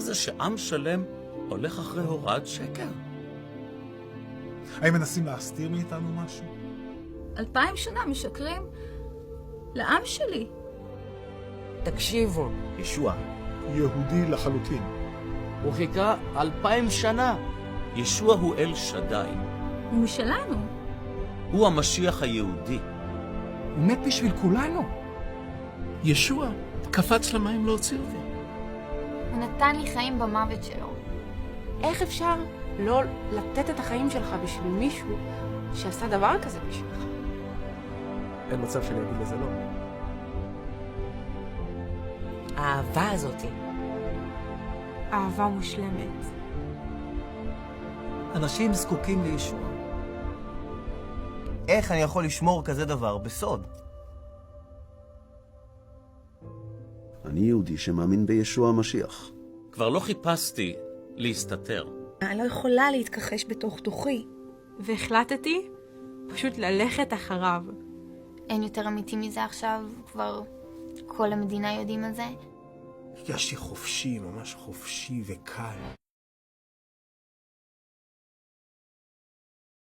זה שעם שלם הולך אחרי הוראת שקר? האם מנסים להסתיר מאיתנו משהו? 2000 שנה משקרים לעם שלי. תקשיבו, ישוע, יהודי לחלוטין. הוא חיכה 2000 שנה. ישוע הוא אל שדי. הוא משלנו. הוא המשיח היהודי. הוא מת בשביל כולנו. ישוע קפץ למים להוציא אותי. הוא נתן לי חיים במוות שלו. איך אפשר לא לתת את החיים שלך בשביל מישהו שעשה דבר כזה בשבילך? אין מצב שאני אגיד לזה לא. האהבה הזאתי. אהבה מושלמת. אנשים זקוקים לישוע. איך אני יכול לשמור כזה דבר בסוד? אני יהודי שמאמין בישוע המשיח. כבר לא חיפשתי להסתתר. אני לא יכולה להתכחש בתוך תוכי. והחלטתי פשוט ללכת אחריו. אין יותר אמיתי מזה עכשיו, כבר כל המדינה יודעים על זה. הרגשתי חופשי, ממש חופשי וקל.